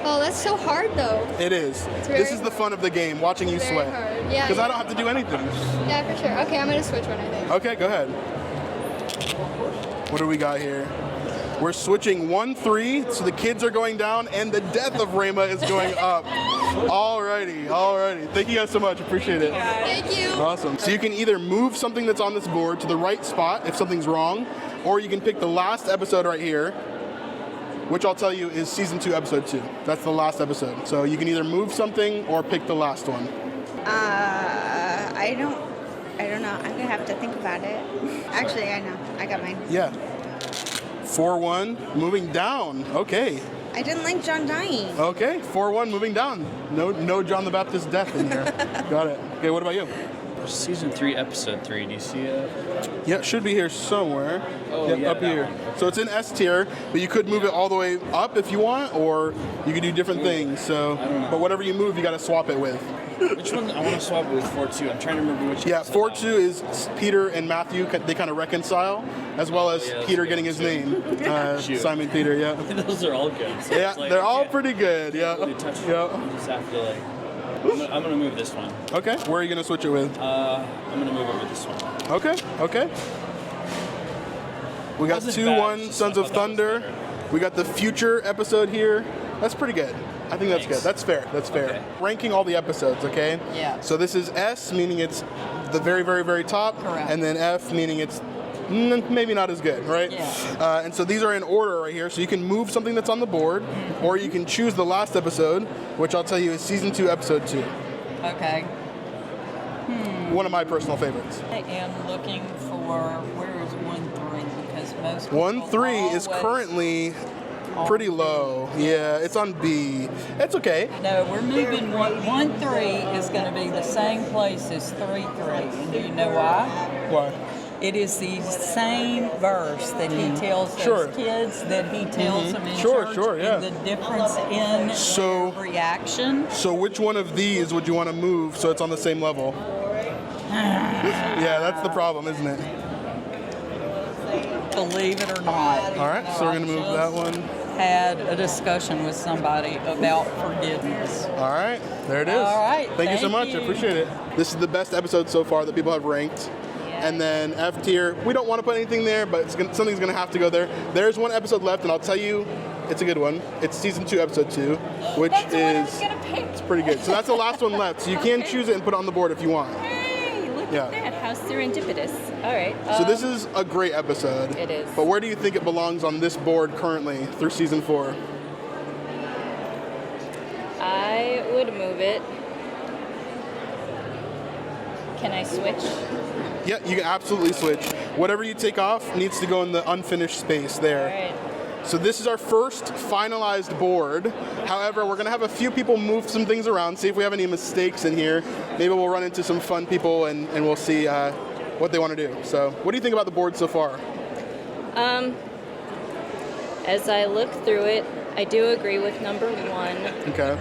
Oh, that's so hard though. It is. very This is the fun of the game, watching you Very sweat. hard. Yeah. Because I don't have to do anything. Yeah, for sure. Okay, I'm gonna switch one, I think. Okay, go ahead. What do we got here? We're switching 1-3, so the kids are going down, and the death of Rhema is going up. Alrighty. Thank you guys so much. Appreciate it. Thank you. Awesome. So you can either move something that's on this board to the right spot if something's wrong, or you can pick the last episode right here, which I'll tell you is season 2, episode 2. That's the last episode. So you can either move something or pick the last one. I don't know. I'm gonna have to think about it. Actually, I know. I got mine. Yeah. 4-1, moving down. Okay. I didn't like John dying. Okay, 4-1, moving down. No John the Baptist death in here. Got it. Okay, what about you? Season 3, episode 3. Do you see it? Yeah, it should be here somewhere. Oh, Yep, yeah, up that here. one. So it's in S tier, but you could move it all the way up if you want, or you could do different things. So, but whatever you move, you got to swap it with. Which one? I want to swap it with 4-2. I'm trying to remember which. Yeah, 4-2 is Peter and Matthew. They kind of reconcile, as well as Peter getting his name. Simon Peter. Yeah. Those are all good. So Yeah, it's like, they're all pretty good. Yeah. Really touch it. Yeah. You just have to like. I'm gonna move this one. Okay. Where are you gonna switch it with? I'm gonna move over this one. Okay. We got Wasn't bad, 2-1 it's just Sons I of thought that was Thunder. We got the future episode here. That's pretty good. I think that's good. That's fair. Okay. Ranking all the episodes, okay? Yeah. So this is S, meaning it's the very, very, very top. Correct. And then F, meaning it's maybe not as good, right? Yeah. And so these are in order right here. So you can move something that's on the board, or you can choose the last episode, which I'll tell you is season 2, episode 2. Okay. One of my personal favorites. I am looking for where is 1-3 because most 1-3 is currently pretty low. Yeah, it's on B. It's okay. No, we're moving 1-3 is going to be the same place as 3-3. And do you know why? Why? It is the same verse that he tells those kids that he tells them in church. Yeah. And the difference in their reaction. So which one of these would you want to move so it's on the same level? Yeah, that's the problem, isn't it? Believe it or not. All right, so we're going to move that one. Had a discussion with somebody about forgiveness. All right, there it is. All right, Thank you so much. I appreciate it. This is the best episode so far that people have ranked. And then F tier, we don't want to put anything there, but something's going to have to go there. There's one episode left, and I'll tell you, it's a good one. It's season 2, episode 2, which it's pretty good. So that's the last one left. So you can choose it and put it on the board if you want. Hey, look at that. How serendipitous. All right. So this is a great episode. It is. But where do you think it belongs on this board currently through season 4? I would move it. Can I switch? Yeah, you can absolutely switch. Whatever you take off needs to go in the unfinished space there. All right. So this is our first finalized board. However, we're going to have a few people move some things around, see if we have any mistakes in here. Maybe we'll run into some fun people and we'll see what they want to do. So what do you think about the board so far? As I look through it, I do agree with number 1. Okay.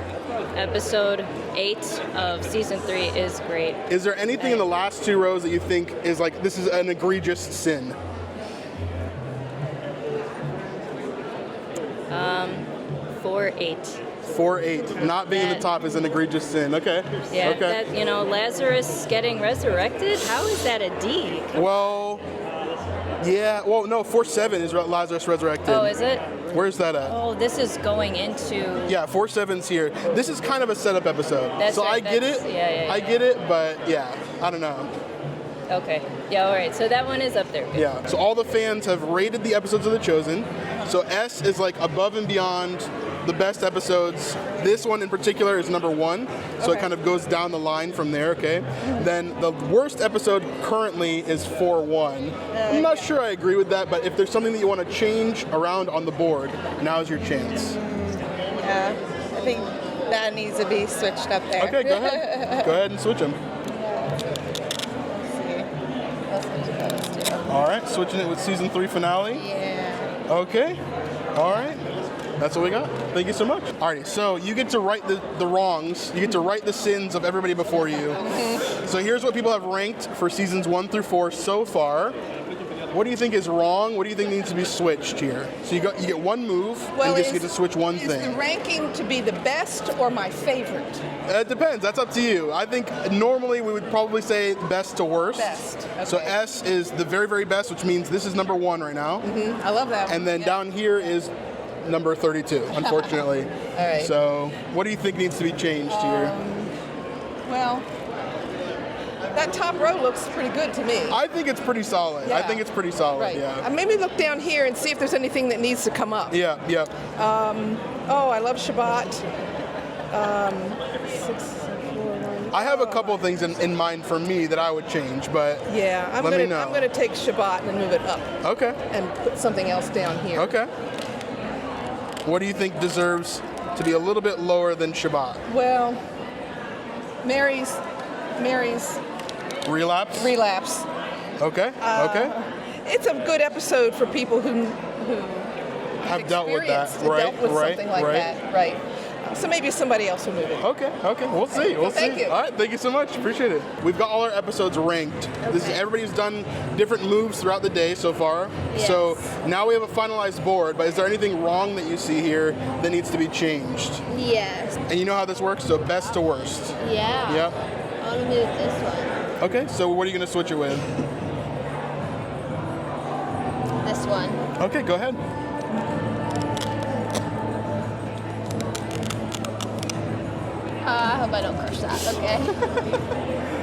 Episode 8 of season 3 is great. Is there anything in the last 2 rows that you think is like, this is an egregious sin? 4-8. 4-8. Not being in the top is an egregious sin. Okay. Yeah, okay. that, Lazarus getting resurrected, how is that a D? Well, yeah. Well, no, 4-7 is Lazarus resurrected. Oh, is it? Where's that at? Oh, this is going into... Yeah, 4-7's here. This is kind of a setup episode. That's so right, I get it. Yeah. I get it, but yeah, I don't know. Okay. Yeah, all right. So that one is up there. Good. Yeah. So all the fans have rated the episodes of The Chosen. So S is like above and beyond the best episodes. This one in particular is number 1. So it kind of goes down the line from there, okay? Then the worst episode currently is 4-1. I'm not sure I agree with that, but if there's something that you want to change around on the board, now's your chance. Yeah, I think that needs to be switched up there. Okay, go ahead. Go ahead and switch them. All right, switching it with season 3 finale. Yeah. Okay. All right. That's what we got. Thank you so much. Alrighty, so you get to right the wrongs. You get to right the sins of everybody before you. So here's what people have ranked for seasons 1 through 4 so far. What do you think is wrong? What do you think needs to be switched here? So you get 1 move, and you just get to switch 1 thing. Is the ranking to be the best or my favorite? It depends. That's up to you. I think normally we would probably say best to worst. Best. Okay. So S is the very, very best, which means this is number 1 right now. I love that one. And then down here is number 32, unfortunately. All right. So what do you think needs to be changed here? Well, that top row looks pretty good to me. I think it's pretty solid. Yeah. I think it's pretty solid, Right. yeah. Maybe look down here and see if there's anything that needs to come up. Yeah. Oh, I love Shabbat. 6, 4, 1. I have a couple things in mind for me that I would change, but yeah, I'm let me know. going to take Shabbat and move it up. Okay. And put something else down here. Okay. What do you think deserves to be a little bit lower than Shabbat? Well, Mary's relapse. Okay. It's a good episode for people who have dealt with that, dealt with something like that, right? So maybe somebody else will move it. Okay. We'll see. Thank you. All right. Thank you so much. Appreciate it. We've got all our episodes ranked. Okay. Everybody's done different moves throughout the day so far. Yes. So now we have a finalized board. But is there anything wrong that you see here that needs to be changed? Yes. And you know how this works. So best to worst. Yeah. Yep. I want to move this one. Okay. So what are you going to switch it with? This one. Okay. Go ahead. I hope I don't crush that. Okay.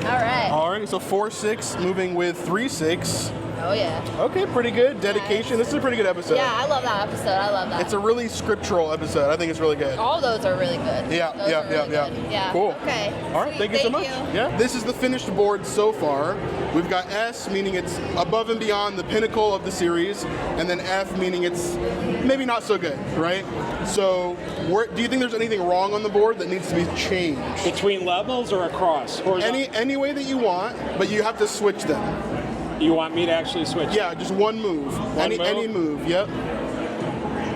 All right. All right. So 4-6 moving with 3-6. Oh yeah. Okay, pretty good. Dedication. This is a pretty good episode. Yeah, I love that episode. I love that. It's a really scriptural episode. I think it's really good. All those are really good. Yeah. Yeah. Cool. Okay. All right, thank you so much. Yeah. This is the finished board so far. We've got S, meaning it's above and beyond the pinnacle of the series, and then F, meaning it's maybe not so good, right? So, do you think there's anything wrong on the board that needs to be changed? Between levels or across? Any way that you want, but you have to switch them. You want me to actually switch? Yeah, just one move. Any move. Yep.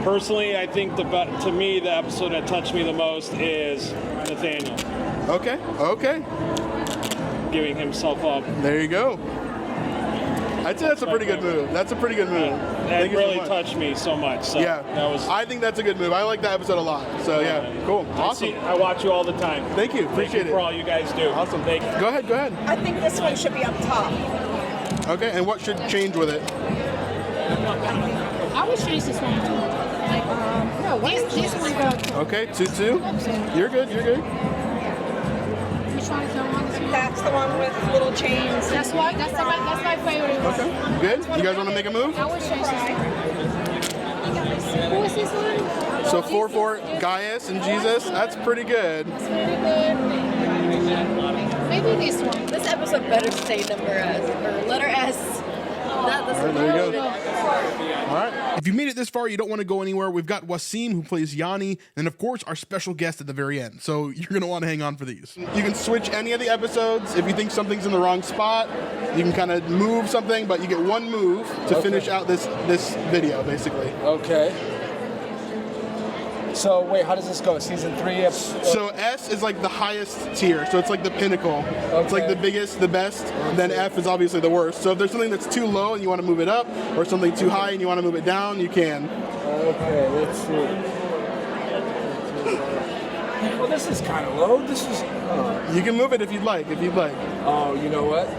Personally, I think to me the episode that touched me the most is Nathaniel. Okay. Giving himself up. There you go. I'd say that's a pretty good move. That really touched me so much. So I think that's a good move. I like that episode a lot. So cool. Awesome. I watch you all the time. Thank you. Appreciate it. For all you guys do. Awesome. Thank you. Go ahead. I think this one should be up top. Okay, and what should change with it? I would change this one too. This one go. Okay, 2-2. You're good. Which one is the one? That's the one with little chains. That's my favorite one. Okay, good. You guys want to make a move? I would change this one. Who is this one? So 4-4, Gaius and Jesus. That's pretty good. It's very good. Maybe this one. This episode better say number S or letter S. right, there you go. All right. If you made it this far, you don't want to go anywhere. We've got Wasim, who plays Yanni, and of course, our special guest at the very end. So you're going to want to hang on for these. You can switch any of the episodes. If you think something's in the wrong spot, you can kind of move something, but you get one move to finish out this video, basically. Okay. So wait, how does this go? Season 3? So S is like the highest tier, so it's like the pinnacle. Okay. It's like the biggest, the best. Then F is obviously the worst. So if there's something that's too low and you want to move it up, or something too high and you want to move it down, you can. Okay, let's see. Well, this is kind of low. This is. You can move it if you'd like. Oh, you know what?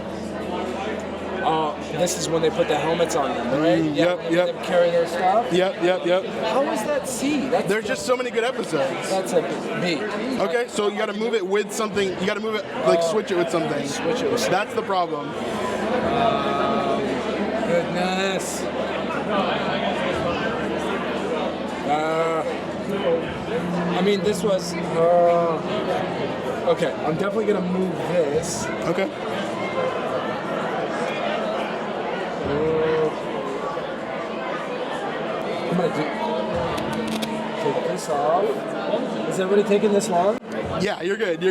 This is when they put the helmets on them, right? Yep. They carry their stuff? Yep. How is that C? There's just so many good episodes. That's a B. Okay, so you got to move it with something. You got to move it, like switch it with something. Switch it with something. That's the problem. Goodness. I mean, this was... okay, I'm definitely going to move this. Okay. I'm going to take this off. Is everybody taking this long? Yeah, you're good.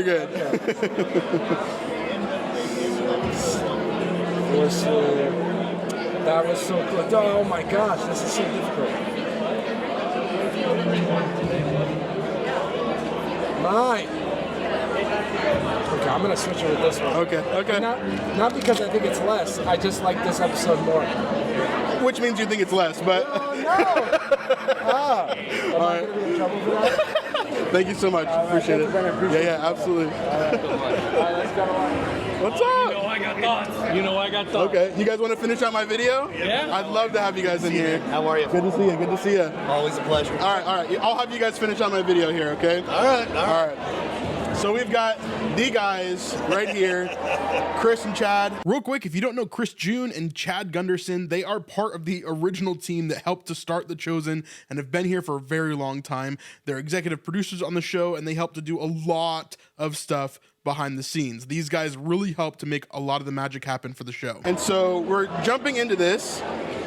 That was so cool. Oh my gosh, this is so difficult. Mine. Okay, I'm gonna switch it with this one. Okay. Not because I think it's less. I just like this episode more. Which means you think it's less, but. Oh no! Am I gonna be in trouble for that? Thank you so much. Appreciate it. Yeah, absolutely. Let's go. What's up? You know I got thoughts. Okay, you guys want to finish out my video? Yeah. I'd love to have you guys in here. How are you? Good to see you. Always a pleasure. All right. I'll have you guys finish out my video here, okay? All right. So we've got the guys right here, Chris and Chad. Real quick, if you don't know Chris June and Chad Gunderson, they are part of the original team that helped to start The Chosen and have been here for a very long time. They're executive producers on the show, and they help to do a lot of stuff behind the scenes. These guys really help to make a lot of the magic happen for the show. And so we're jumping into this.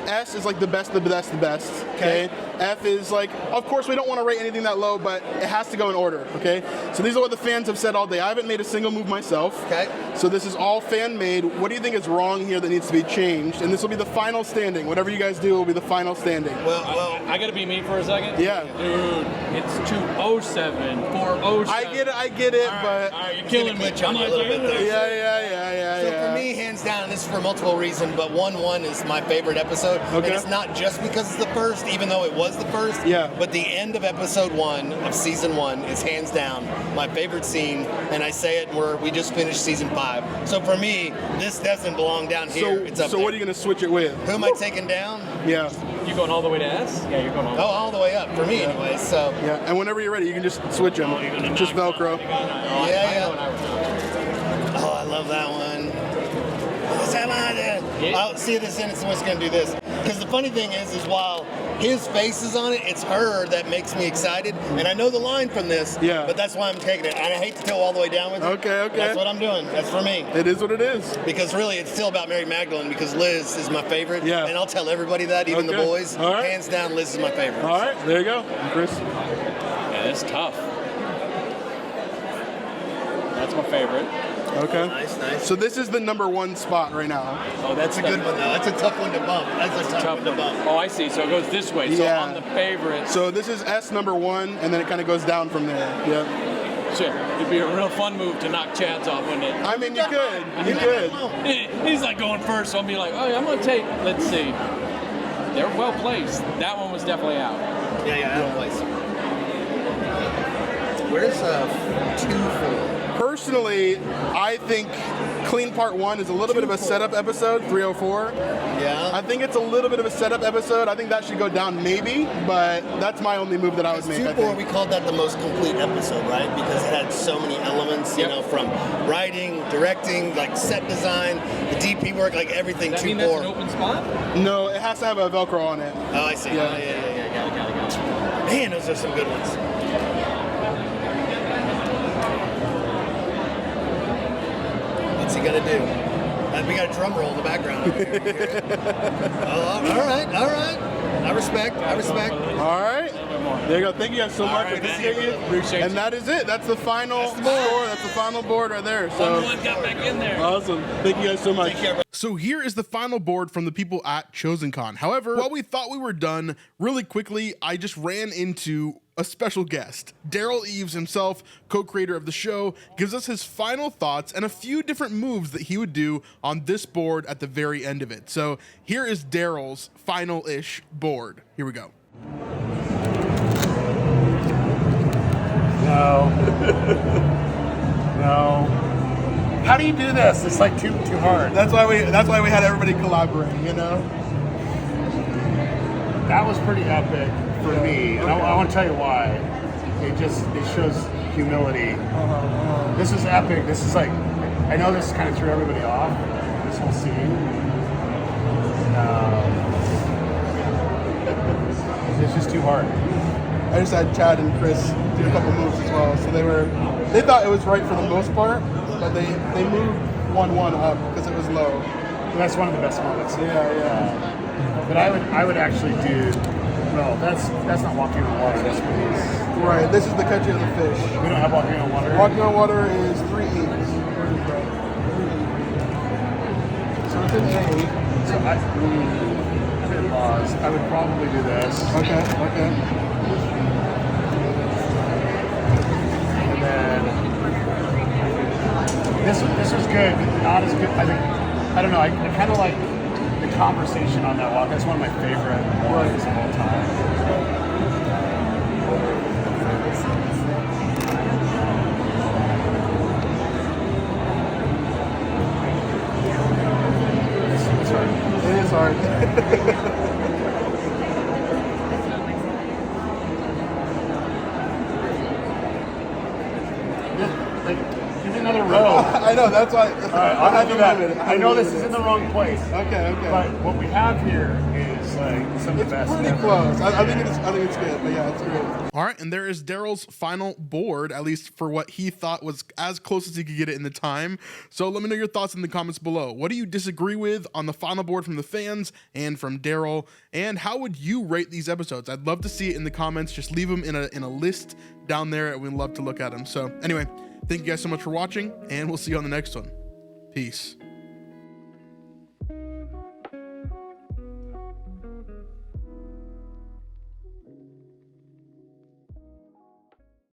S is like the best, okay? F is like, of course we don't want to rate anything that low, but it has to go in order, okay? So these are what the fans have said all day. I haven't made a single move myself. Okay. So this is all fan made. What do you think is wrong here that needs to be changed? And this will be the final standing. Whatever you guys do will be the final standing. Well, I gotta be me for a second? Yeah. Dude, it's 207, 407. I get it, but... All right, you're killing me. A little bit there. Yeah. So for me, hands down, this is for multiple reasons, but 1-1 is my favorite episode. Okay. And it's not just because it's the first, even though it was the first. Yeah. But the end of episode 1 of season 1 is hands down my favorite scene, and I say it where we just finished season 5. So for me, this doesn't belong down here. It's up so there. what are you going to switch it with? Who am I taking down? Yeah. You going all the way to S? Yeah, you're going all the way. All the way up for me, anyway. So. Yeah, and whenever you're ready, you can just switch them. Just Velcro. Yeah. Oh, I love that one. I'll see this in, someone's going to do this. Because the funny thing is while his face is on it, it's her that makes me excited. And I know the line from this, but that's why I'm taking it. And I hate to go all the way down with it. Okay. That's what I'm doing. That's for me. It is what it is. Because really, it's still about Mary Magdalene, because Liz is my favorite. Yeah. And I'll tell everybody that, even the boys. All right. Hands down, Liz is my favorite. All right, there you go. And Chris? Yeah, that's tough. That's my favorite. Okay. Nice. So this is the #1 spot right now. Oh, that's a good one, though. That's a tough one to bump. That's a tough one to bump. Oh, I see. So it goes this way. So I'm the favorite. So this is S #1, and then it kind of goes down from there. Yep. Shit, it'd be a real fun move to knock Chad's off, wouldn't it? I mean, you could. You could. He's like going first, so I'll be like, oh, I'm going to take, let's see. They're well placed. That one was definitely out. Yeah, out of place. Where's 2 for? Personally, I think Clean Part 1 is a little bit of a setup episode, 304. Yeah. I think it's a little bit of a setup episode. I think that should go down maybe, but that's my only move that I would make. 2-4, we called that the most complete episode, right? Because it had so many elements, you know, from writing, directing, like set design, the DP work, like everything. 2-4. Mean that's an open spot? No, it has to have a Velcro on it. Oh, I see. Yeah. Oh, yeah. Got it. Man, those are some good ones. What's he gonna do? We got a drum roll in the background. All right. I respect. All right. There you go. Thank you guys so much. Right, Appreciate you. Appreciate and you. that is it. That's the final score. That's the final board right there. So One got back in there. awesome. Thank you guys so much. So here is the final board from the people at ChosenCon. However, while we thought we were done, really quickly, I just ran into a special guest. Derral Eves himself, co-creator of the show, gives us his final thoughts and a few different moves that he would do on this board at the very end of it. So here is Derral's final-ish board. Here we go. No. No. How do you do this? It's like too hard. That's why we had everybody collaborating, you know? That was pretty epic for me, and I want to tell you why. It shows humility. This is epic. This is like, I know this kind of threw everybody off, this whole scene. It's just too hard. I just had Chad and Chris do a couple moves as well, so they thought it was right for the most part, but they moved 1-1 up because it was low. And that's one of the best moments. Yeah. But I would actually do. No, that's not walking on water. That's right. This is the catching of the fish. We don't have walking on water. Walking on water is 3 E's. So it's an A. So I'm gonna pause. I would probably do this. Okay. And then this was good, but not as good. I think I don't know. I kind of like the conversation on that walk. That's one of my favorite walks of all time. It's hard. It is hard. Give me another row. I know, that's why. All right, I'll have to do that. I know this is in the wrong place. Okay. But what we have here is like some of the best. Pretty close. I think it's good, but yeah, it's great. All right, and there is Derral's final board, at least for what he thought was as close as he could get it in the time. So let me know your thoughts in the comments below. What do you disagree with on the final board from the fans and from Derral? And how would you rate these episodes? I'd love to see it in the comments. Just leave them in a list down there, and we'd love to look at them. So anyway, thank you guys so much for watching, and we'll see you on the next one. Peace.